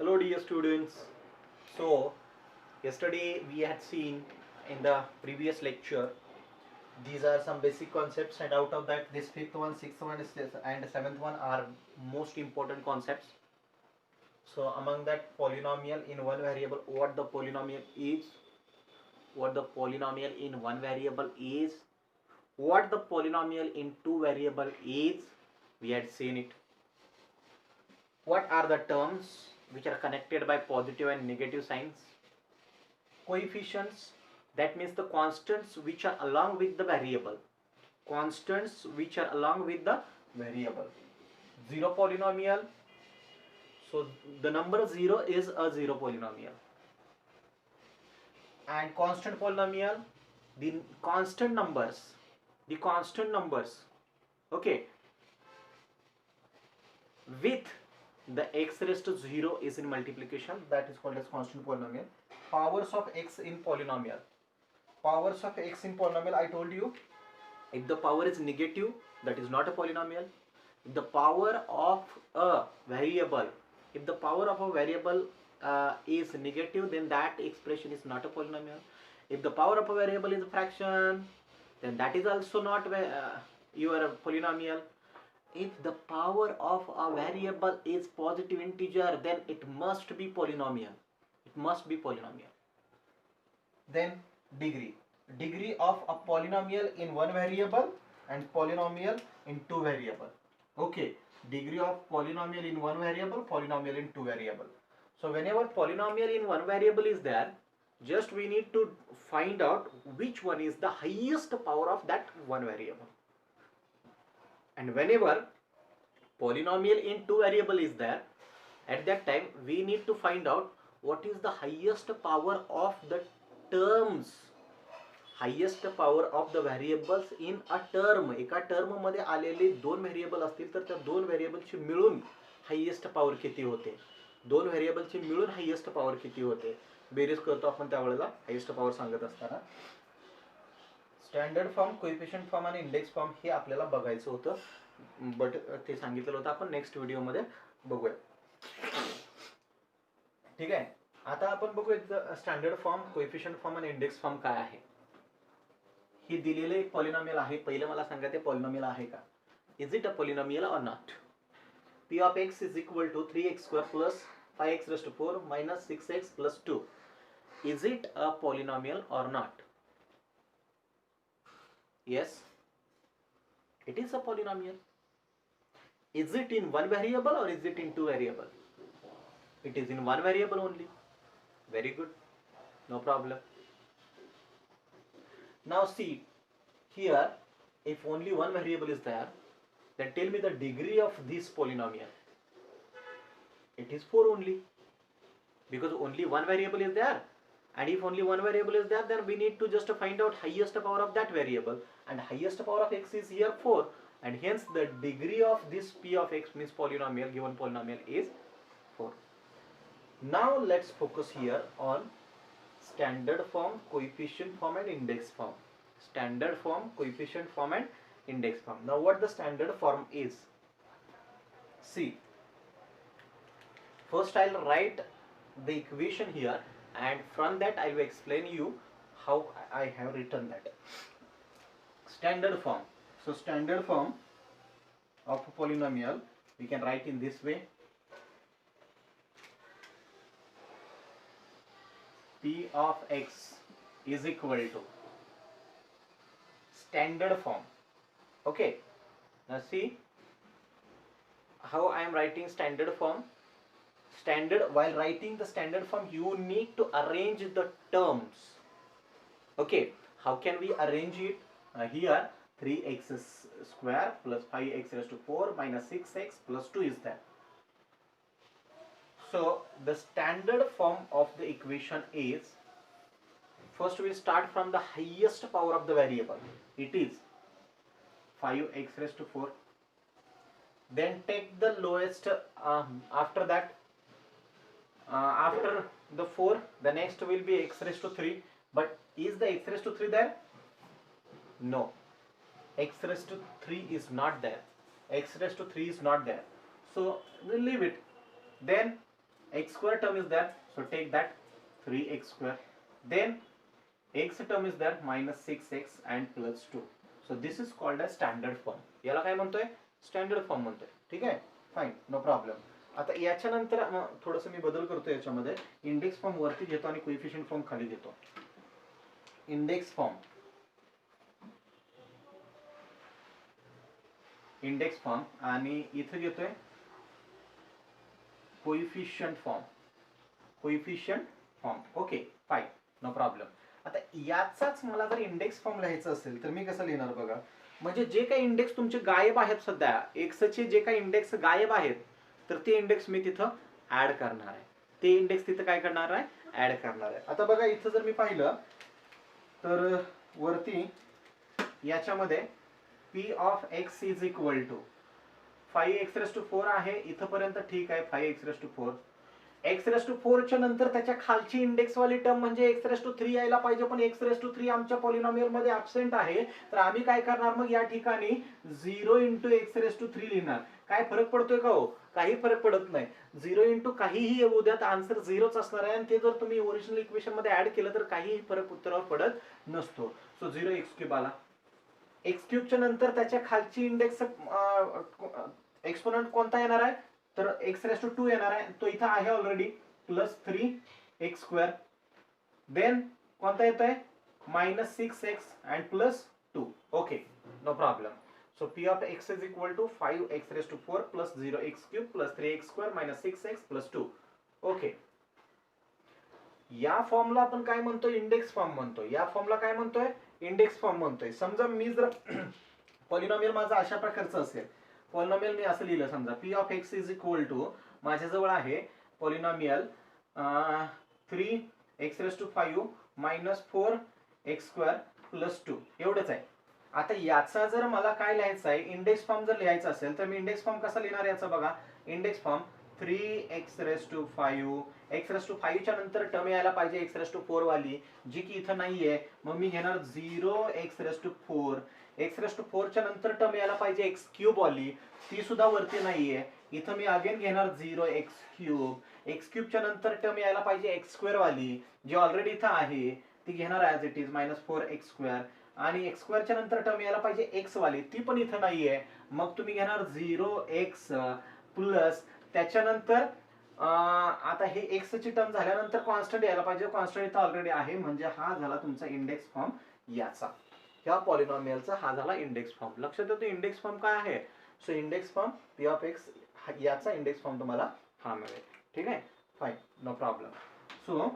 Hello dear students. So yesterday we had seen in the previous lecture these are some basic concepts, and out of that this fifth one, sixth one and seventh one are most important concepts. So among that, polynomial in one variable, what the polynomial is, what the polynomial in one variable is, what the polynomial in two variable is, we had seen it. What are the terms which are connected by positive and negative signs? Coefficients, that means the constants which are along with the variable. Constants which are along with the variable. Zero polynomial. So the number 0 is a zero polynomial. And constant polynomial, the constant numbers. Okay, with the x raised to 0 is in multiplication, that is called as constant polynomial. Powers of x in polynomial. Powers of x in polynomial, I told you, if the power is negative, that is not a polynomial. If the power of a variable, if the power of a variable is negative, then that expression is not a polynomial. If the power of a variable is a fraction, then that is also not your polynomial. If the power of a variable is positive integer, then it must be polynomial. It must be polynomial. Then degree of a polynomial in one variable and polynomial in two variable. Okay, degree of polynomial in one variable, polynomial in two variable. So whenever polynomial in one variable is there, just we need to find out which one is the highest power of that one variable. And whenever polynomial in two variable is there, at that time we need to find out what is the highest power of the terms, highest power of the variables in a term. एका term मध्ये आलेले दोन variable असतील तर त्या दोन व्हेरिएबलची मिळून हायेस्ट पॉवर किती होते, दोन व्हेरिएबलची मिळून हायेस्ट पॉवर किती होते, बेरीज करतो आपण त्यावेळेला हायेस्ट पॉवर सांगत असताना. स्टँडर्ड फॉर्म, कोएफिशिएंट फॉर्म आणि इंडेक्स फॉर्म हे आपल्याला बघायचं होतं, बट ते सांगितलं होतं आपण नेक्स्ट व्हिडिओ मध्ये बघूया. ठीक आहे, आता आपण बघूया स्टँडर्ड फॉर्म, कोएफिशिएंट फॉर्म आणि इंडेक्स फॉर्म काय आहे. हे दिलेले एक पॉलिनॉमियल आहे. पहिले मला सांगा ते पॉलिनॉमियल आहे का. इज इट अ पॉलिनॉमियल और not. p of x is equal to 3x square plus 5x raised to 4 minus 6x plus 2. Is it a polynomial or not? Yes, it is a polynomial. Is it in one variable or is it in two variable? It is in one variable only. Very good, no problem. Now see here, if only one variable is there, then tell me the degree of this polynomial. It is 4 only, because only one variable is there, and if only one variable is there, then we need to just find out highest power of that variable, and highest power of x is here 4, and hence the degree of this p of x means polynomial, given polynomial is 4. Now let's focus here on standard form, coefficient form and index form. Standard form, coefficient form and index form. Now what the standard form is? See, first I'll write the equation here, and from that I will explain you how I have written that. Standard form. So standard form of a polynomial we can write in this way. P of x is equal to standard form. Okay, now see how I am writing standard form. Standard, while writing the standard form you need to arrange the terms. Okay, how can we arrange it? Here 3x square plus 5x raised to 4 minus 6x plus 2 is there. So the standard form of the equation is, first we start from the highest power of the variable. It is 5x raised to 4. Then take the lowest, after that, after the 4, the next will be x raised to 3. But is the x raised to 3 there? No, x raised to 3 is not there. X raised to 3 is not there. So we'll leave it. Then x square term is there, so take that 3x square. Then x term is there, minus 6x and plus 2. So this is called as standard form. याला काय म्हणतोय? Standard form म्हणतोय. ठीक आहे, fine, no problem. आता याच्यानंतर थोडंसं मी बदल करतो याच्यामध्ये. इंडेक्स फॉर्म वरती घेतो आणि कोइफिशियंट फॉर्म खाली घेतो. इंडेक्स फॉर्म आणि इथे घेतोय coefficient form. Okay, fine, no problem. आता याचाच मला जर इंडेक्स फॉर्म लिहायचं असेल तर मी कसं लिहिणार बघा. म्हणजे जे काही इंडेक्स तुमचे गायब आहेत सध्या, एक्सचे जे काही इंडेक्स गायब आहेत, तर ते इंडेक्स मी तिथं ऍड करणार आहे. ते इंडेक्स तिथं काय करणार आहे? ऍड करणार आहे. आता बघा इथं जर मी पाहिलं तर वरती याच्यामध्ये p of x is equal to 5x⁴ आहे. इथपर्यंत ठीक आहे. 5x⁴. x⁴ च्या नंतर त्याच्या खालची इंडेक्स वाली टर्म म्हणजे x⁴ यायला पाहिजे, पण x⁴ आमच्या पॉलिनॉमियल मध्ये ऍब्सेंट आहे. तर आम्ही काय करणार मग या ठिकाणी 0 × x⁴ लिहिणार. काय फरक पडतोय का हो? काही फरक पडत नाही. 0 × काहीही येऊ द्यात, आन्सर 0च असणार आहे. आणि ते जर तुम्ही ओरिजिनल इक्वेशन मध्ये ऍड केलं तर काहीही फरक उत्तरावर पडत नसतो. सो 0x³ आला. x³ च्या नंतर त्याच्या खालची इंडेक्स एक्सपोनंट कोणता येणार आहे? तर x⁴ येणार आहे. तो इथं आहे ऑलरेडी, प्लस 3x². देन कोणता येत आहे? Minus 6x and plus 2. Okay, no problem. So p of x is equal to 5x⁴ plus 0x³ plus 3x² minus 6x plus 2. Okay, या फॉर्मला आपण काय म्हणतो? इंडेक्स फॉर्म म्हणतो. या फॉर्मला काय म्हणतोय? इंडेक्स फॉर्म म्हणतोय. समजा मी जर पॉलिनॉमियल माझा अशा प्रकारचा असेल, पॉलिनॉमियल मी असं लिहिलं, समजा p of x is equal to, माझ्याजवळ आहे polynomial 3x⁵ minus 4x² plus 2 एवढंच आहे. आता याचा जर मला काय लिहायचं आहे, इंडेक्स फॉर्म जर लिहायचा असेल तर मी इंडेक्स फॉर्म कसा लिहिणार याचा बघा. Index form 3x⁵. x⁵ च्या नंतर टर्म यायला पाहिजे x⁴ वाली, जी की इथं नाहीये. मग मी घेणार 0x⁴. x⁴ च्या नंतर टर्म यायला पाहिजे x³ वाली, ती सुद्धा वरती नाहीये. इथं मी अगेन घेणार 0x³. x³ च्या नंतर टर्म यायला पाहिजे x² वाली, जी ऑलरेडी इथं आहे, ती घेणार as it is minus 4x². आणि x² च्या नंतर टर्म यायला पाहिजे x वाली, ती पण इथं नाहीये. मग तुम्ही घेणार 0x प्लस त्याच्यानंतर आता हे x ची टर्म झाल्यानंतर कॉन्स्टंट यायला पाहिजे. कॉन्स्टंट इथं ऑलरेडी आहे, म्हणजे हा झाला तुमचा इंडेक्स फॉर्म याचा. ह्या पॉलिनॉमियलचा हा झाला इंडेक्स फॉर्म. लक्षात येतो इंडेक्स फॉर्म काय आहे? So index form p of x याचा इंडेक्स फॉर्म तुम्हाला हा मिळेल. ठीक आहे, fine, no problem. So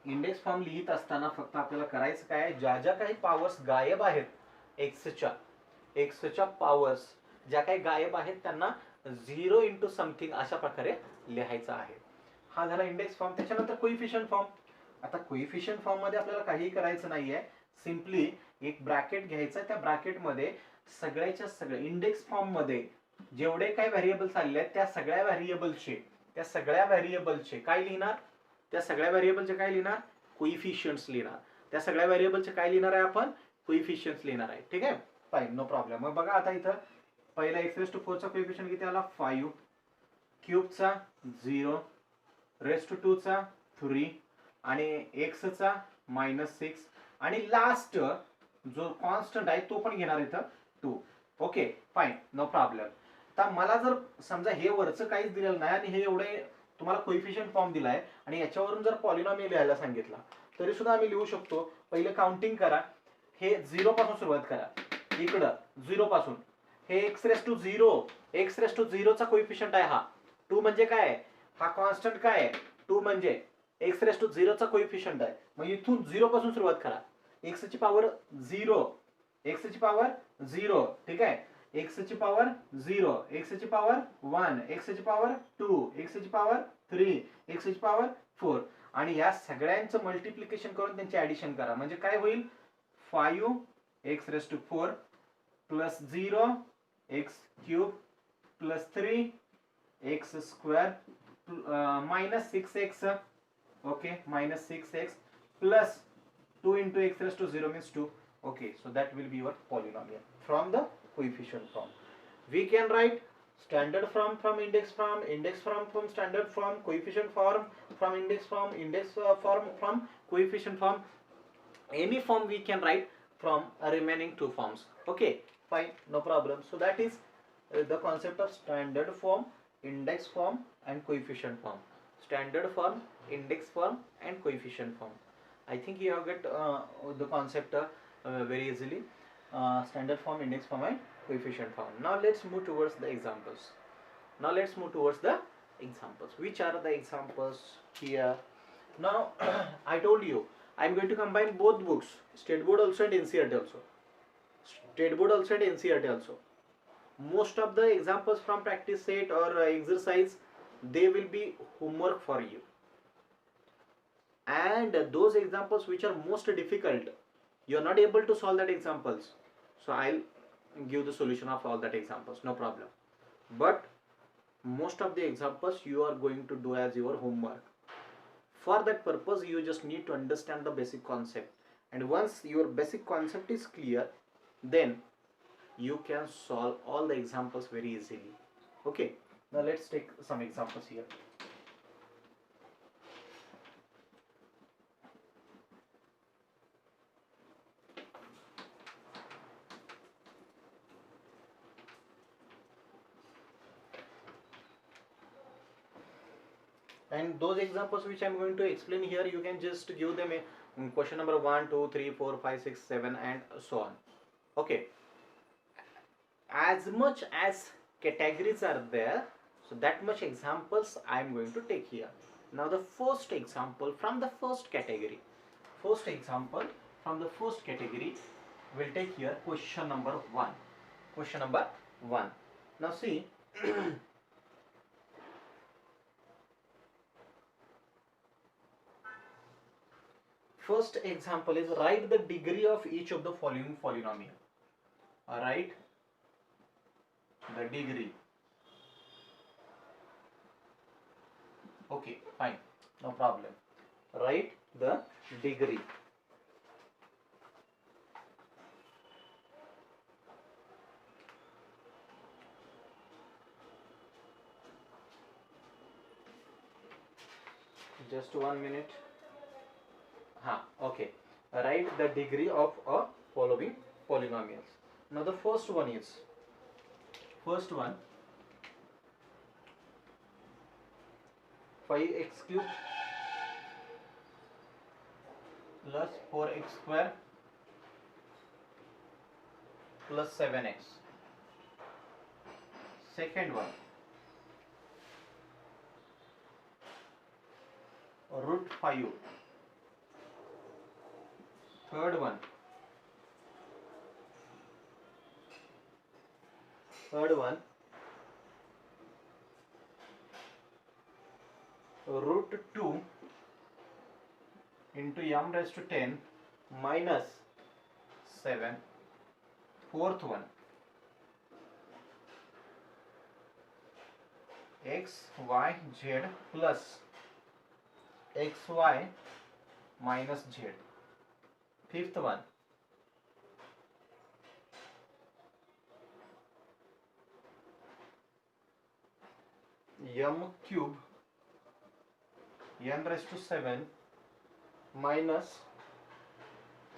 index form लिहित असताना फक्त आपल्याला करायचं काय आहे, ज्या ज्या काही पॉवर्स गायब आहेत एक्सच्या पॉवर्स ज्या काही गायब आहेत त्यांना 0 × समथिंग अशा प्रकारे लिहायचं आहे. हा झाला इंडेक्स फॉर्म. त्याच्यानंतर कोइफिशियंट फॉर्म. आता कोइफिशियंट फॉर्म मध्ये आपल्याला काहीही करायचं नाहीये. सिम्पली एक ब्रॅकेट घ्यायचा, त्या ब्रॅकेटमध्ये सगळ्याच्या सगळे इंडेक्स फॉर्म मध्ये जेवढे काही व्हेरिएबल्स आलेले आहेत त्या सगळ्या व्हेरिएबलचे काय लिहिणार? त्या सगळ्या व्हेरिएबलचे काय लिहिणार? कोइफिशियंट्स लिहिणार. त्या सगळ्या व्हेरिएबलचे काय लिहिणार आहे आपण? कोइफिशियंट्स लिहिणार आहे. ठीक आहे, फाईन, नो प्रॉब्लेम. मग बघा आता इथं पहिला x⁴ चा कोइफिशियंट किती आला? 5, क्यूब चा 0, रेस्ट टू 2 चा 3 आणि x चा -6 आणि लास्ट जो कॉन्स्टंट आहे तो पण घेणार इथं 2. Okay, fine, no problem. आता मला जर समजा हे वरचं काहीच दिलेलं नाही आणि हे एवढे तुम्हाला कोइफिशियंट फॉर्म दिलाय आणि याच्यावरून जर पॉलिनॉमियल लिहायला सांगितला तरी सुद्धा आम्ही लिहू शकतो. पहिले काउंटिंग करा. हे 0 पासून सुरुवात करा. इकडं 0 पासून हे x⁴ चा कोइफिशियंट आहे हा. 2 म्हणजे काय? हा कॉन्स्टंट काय आहे? 2 म्हणजे x⁴ चा कोइफिशियंट आहे. मग इथून 0 पासून सुरुवात करा. x ची पॉवर 0, x ची पॉवर 0, ठीक आहे. x ची पॉवर 0, x ची पॉवर 1, x ची पॉवर 2, x ची पॉवर 3, x ची पॉवर 4 आणि या सगळ्यांचं मल्टिप्लिकेशन करून त्यांची ऍडिशन करा. म्हणजे काय होईल? 5x⁴ plus 0x³ plus 3x² minus 6x. Okay, minus 6x plus 2 × x⁴ means 2. Okay, so that will be your polynomial from the coefficient form. We can write Standard form from index form from standard form, coefficient form from index form from coefficient form. Any form we can write from remaining two forms. Okay, fine, no problem. So that is the concept of standard form, index form and coefficient form. Standard form, index form and coefficient form. I think you have got the concept very easily. Standard form, index form and coefficient form. Now let's move towards the examples. Which are the examples here? Now I told you I am going to combine both books, State Board also and NCERT also. Most of the examples from practice set or exercise, they will be homework for you. And those examples which are most difficult, you are not able to solve that examples. So I'll give the solution of all that examples, no problem. But most of the examples you are going to do as your homework. For that purpose, you just need to understand the basic concept. And once your basic concept is clear, then you can solve all the examples very easily. Okay, now let's take some examples here. And those examples which I am going to explain here, you can just give them a question number 1, 2, 3, 4, 5, 6, 7 and so on. Okay. As much as categories are there, so that much examples I am going to take here. Now the first example from the first category. We'll take here question number 1. Now see, first example is write the degree of each of the following polynomial. Write the degree. Okay, fine, no problem. Write the degree. Just 1 minute. Okay. Write the degree of a following polynomials. Now the first one 5x cube plus 4x square plus 7x. Second one, root 5. Third one, root 2 into m raised to 10 minus 7. Fourth one, x, y, z plus xy minus z. Fifth one, m cube n raised to 7 minus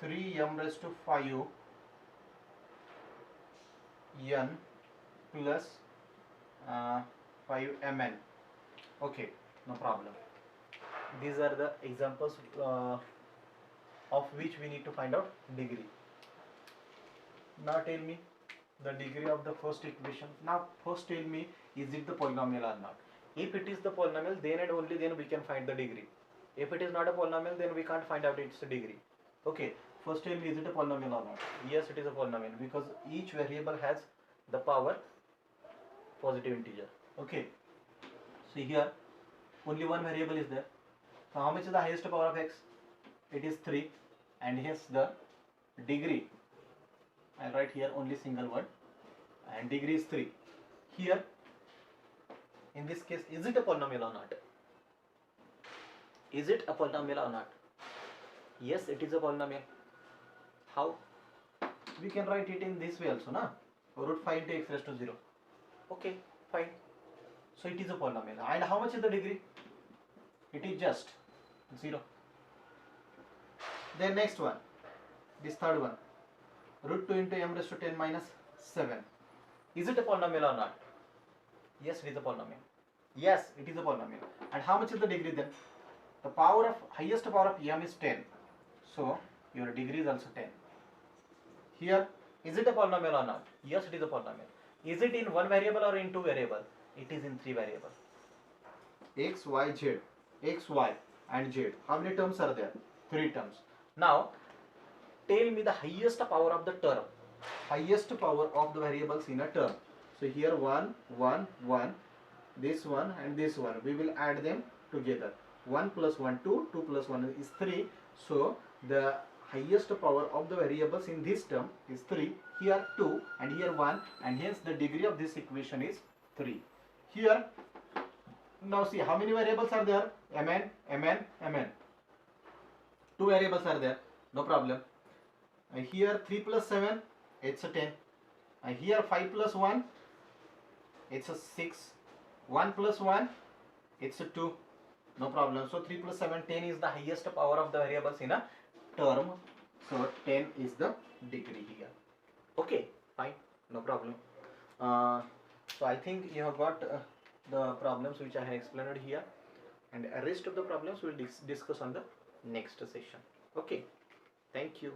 3m raised to 5 n plus 5mn. Okay, no problem. These are the examples of which we need to find out degree. Now tell me the degree of the first equation. Now first tell me, is it the polynomial or not? If it is the polynomial, then and only then we can find the degree. If it is not a polynomial, then we can't find out its degree. Okay, first tell me, is it a polynomial or not? Yes, it is a polynomial because each variable has the power positive integer. Okay, see here only one variable is there. So how much is the highest power of x? It is 3, and hence the degree, I'll write here only single word, and degree is 3. Here in this case, is it a polynomial or not? Is it a polynomial or not? Yes, it is a polynomial. How? We can write it in this way also, na? Root 5 into x raised to 0. Okay, Fine. So it is a polynomial. And how much is the degree? It is just 0. Then next one, this third one, root 2 into m raised to 10 minus 7. Is it a polynomial or not? Yes, it is a polynomial. Yes, it is a polynomial. And how much is the degree then? The power of highest power of m is 10. So your degree is also 10. Here, is it a polynomial or not? Yes, it is a polynomial. Is it in one variable or in two variable? It is in three variable. X, Y, Z. X, Y and Z. How many terms are there? 3 terms. Now, tell me the highest power of the term. Highest power of the variables in a term. So here 1, 1, 1, this one and this one. We will add them together. 1 plus 1, 2, 2 plus 1 is 3. So the highest power of the variables in this term is 3. Here 2 and here 1, and hence the degree of this equation is 3. Here, now see how many variables are there? Mn, Mn, Mn. 2 variables are there, no problem. Here 3 plus 7, it's a 10. Here 5 plus 1, it's a 6. 1 plus 1, it's a 2. No problem. So 3 plus 7, 10 is the highest power of the variables in a term. So 10 is the degree here. Okay, fine, no problem. So I think you have got the problems which I have explained here, and the rest of the problems we will discuss on the next session. Okay, thank you.